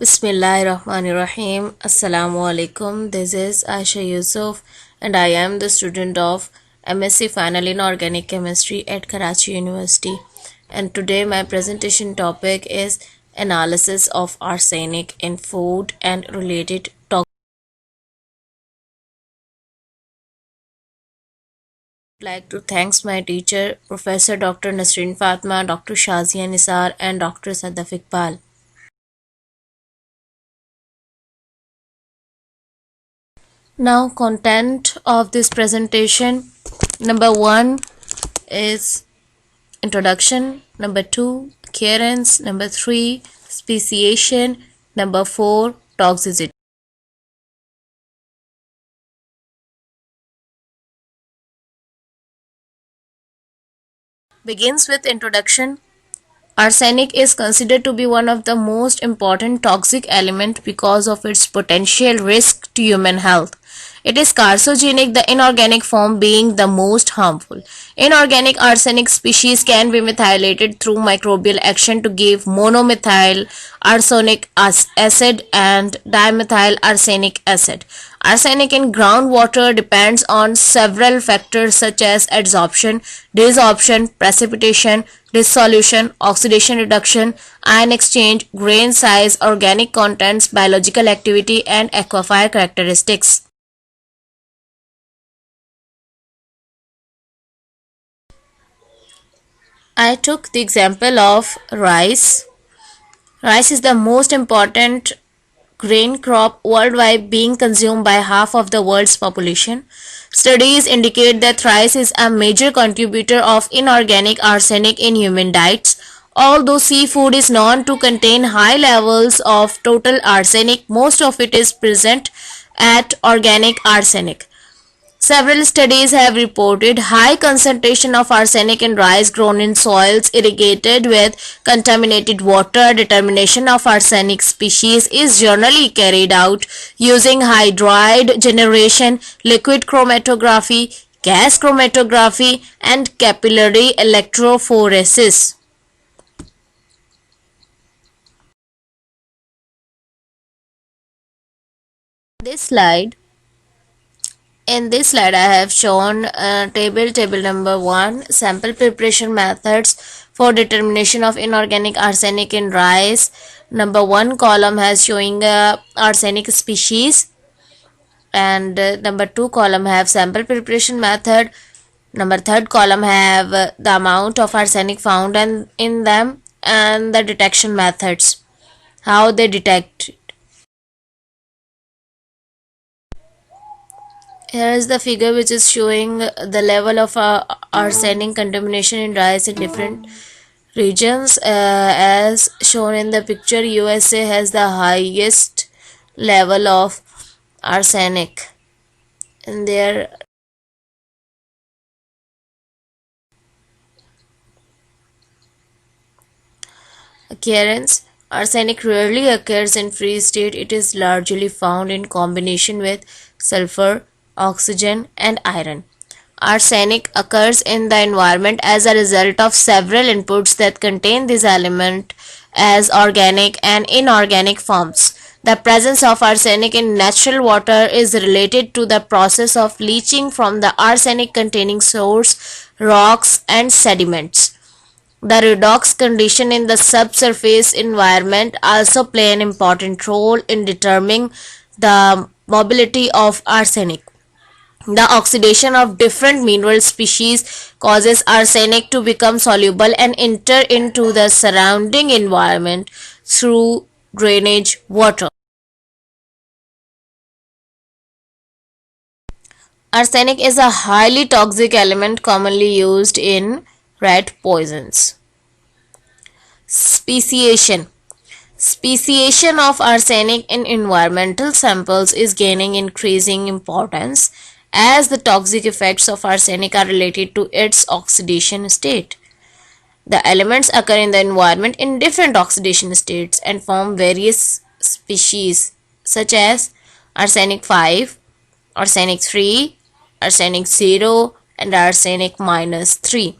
Bismillahirrahmanirrahim. Assalamu alaikum. This is Aisha Yusuf and I am the student of MSc Final in Organic Chemistry at Karachi University. And today my presentation topic is analysis of arsenic in food and related toxins. I would like to thank my teacher, Professor Dr. Nasreen Fatma, Dr. Shazia Nisar and Dr. Sadaf Iqbal. Now, content of this presentation. Number 1 is introduction. Number 2, occurrence. Number 3, speciation. Number 4, toxicity. Begins with introduction. Arsenic is considered to be one of the most important toxic elements because of its potential risk to human health. It is carcinogenic, the inorganic form being the most harmful. Inorganic arsenic species can be methylated through microbial action to give monomethyl arsenic acid and dimethyl arsenic acid. Arsenic in groundwater depends on several factors such as adsorption, desorption, precipitation, dissolution, oxidation reduction, ion exchange, grain size, organic contents, biological activity, and aquifer characteristics. I took the example of rice. Rice is the most important grain crop worldwide, being consumed by half of the world's population. Studies indicate that rice is a major contributor of inorganic arsenic in human diets. Although seafood is known to contain high levels of total arsenic, most of it is present at organic arsenic. Several studies have reported high concentration of arsenic in rice grown in soils irrigated with contaminated water. Determination of arsenic species is generally carried out using hydride generation, liquid chromatography, gas chromatography, and capillary electrophoresis. This slide In this slide, I have shown table number 1, sample preparation methods for determination of inorganic arsenic in rice. Number 1 column has showing arsenic species, and number 2 column have sample preparation method. Number 3rd column have the amount of arsenic found in them and the detection methods, how they detect. Here is the figure which is showing the level of arsenic contamination in rice in different regions. As shown in the picture, USA has the highest level of arsenic in their occurrence. Arsenic rarely occurs in free state. It is largely found in combination with sulfur, oxygen, and iron. Arsenic occurs in the environment as a result of several inputs that contain this element as organic and inorganic forms. The presence of arsenic in natural water is related to the process of leaching from the arsenic containing source, rocks, and sediments. The redox condition in the subsurface environment also play an important role in determining the mobility of arsenic. The oxidation of different mineral species causes arsenic to become soluble and enter into the surrounding environment through drainage water. Arsenic is a highly toxic element commonly used in rat poisons. Speciation. Speciation of arsenic in environmental samples is gaining increasing importance as the toxic effects of arsenic are related to its oxidation state. The elements occur in the environment in different oxidation states and form various species such as arsenic 5, arsenic 3, arsenic 0, and arsenic -3.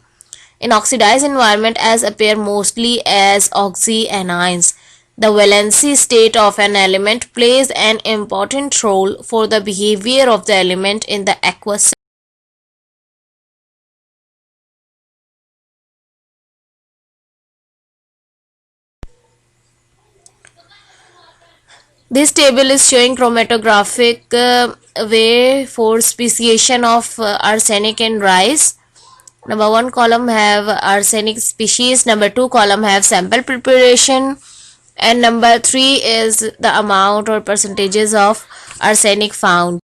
In oxidized environment as appear mostly as oxyanions. The valency state of an element plays an important role for the behavior of the element in the aqueous system. This table is showing chromatographic way for speciation of arsenic in rice. Number 1 column have arsenic species, number 2 column have sample preparation, and number 3 is the amount or percentages of arsenic found.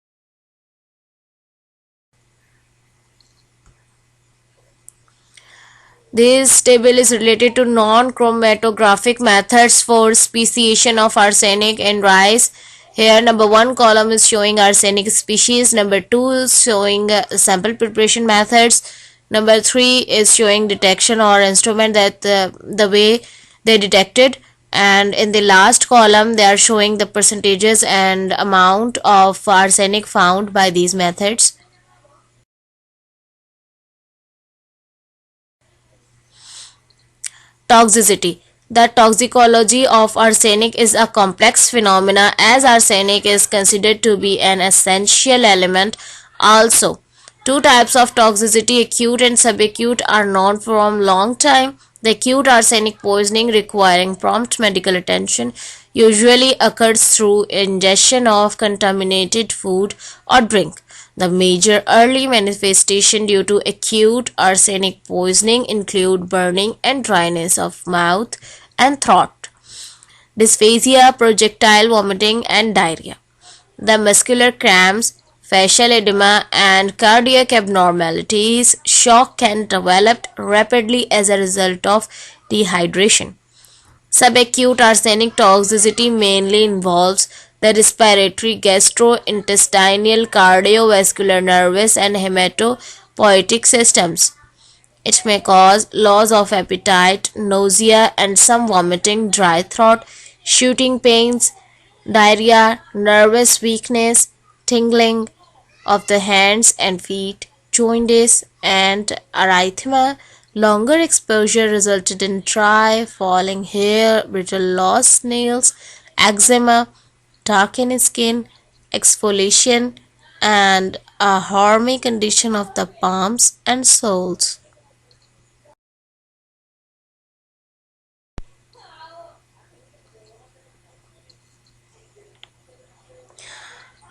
This table is related to non-chromatographic methods for speciation of arsenic in rice. Here number 1 column is showing arsenic species, number 2 is showing sample preparation methods, number 3 is showing detection or instrument that the way they detected, and in the last column they are showing the percentages and amount of arsenic found by these methods. Toxicity. The toxicology of arsenic is a complex phenomena as arsenic is considered to be an essential element. Also, two types of toxicity, acute and subacute, are known from long time. The acute arsenic poisoning requiring prompt medical attention usually occurs through ingestion of contaminated food or drink. The major early manifestation due to acute arsenic poisoning include burning and dryness of mouth and throat, dysphagia, projectile vomiting, and diarrhea. The muscular cramps, facial edema, and cardiac abnormalities. Shock can develop rapidly as a result of dehydration. Subacute arsenic toxicity mainly involves the respiratory, gastrointestinal, cardiovascular, nervous, and hematopoietic systems. It may cause loss of appetite, nausea, and some vomiting, dry throat, shooting pains, diarrhea, nervous weakness, tingling of the hands and feet, jaundice, and erythema. Longer exposure resulted in dry, falling hair, brittle lost nails, eczema, darkened skin, exfoliation, and a harmy condition of the palms and soles.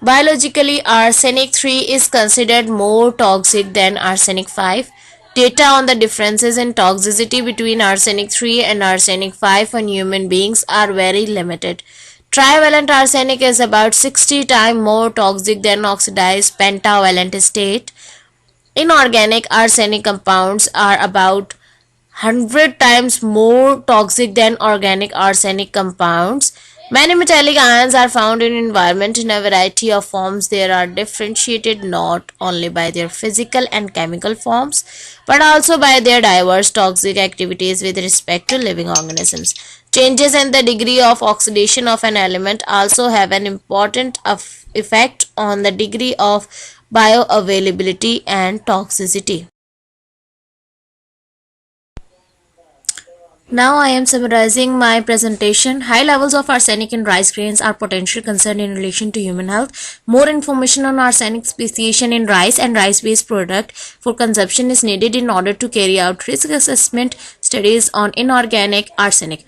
Biologically, arsenic 3 is considered more toxic than arsenic 5. Data on the differences in toxicity between arsenic 3 and arsenic 5 on human beings are very limited. Trivalent arsenic is about 60 times more toxic than oxidized pentavalent state. Inorganic arsenic compounds are about 100 times more toxic than organic arsenic compounds. Many metallic ions are found in environment in a variety of forms. They are differentiated not only by their physical and chemical forms, but also by their diverse toxic activities with respect to living organisms. Changes in the degree of oxidation of an element also have an important effect on the degree of bioavailability and toxicity. Now I am summarizing my presentation. High levels of arsenic in rice grains are potential concern in relation to human health. More information on arsenic speciation in rice and rice-based product for consumption is needed in order to carry out risk assessment studies on inorganic arsenic.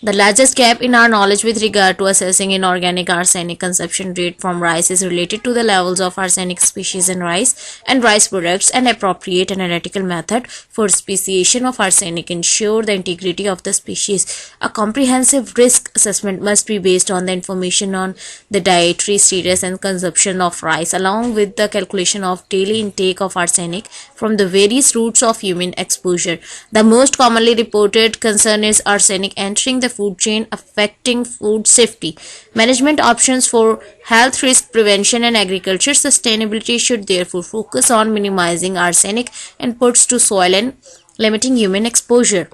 The largest gap in our knowledge with regard to assessing inorganic arsenic consumption rate from rice is related to the levels of arsenic species in rice and rice products. An appropriate analytical method for speciation of arsenic ensure the integrity of the species. A comprehensive risk assessment must be based on the information on the dietary status and consumption of rice along with the calculation of daily intake of arsenic from the various routes of human exposure. The most commonly reported concern is arsenic entering the food chain affecting food safety. Management options for health risk prevention and agriculture sustainability should therefore focus on minimizing arsenic inputs to soil and limiting human exposure.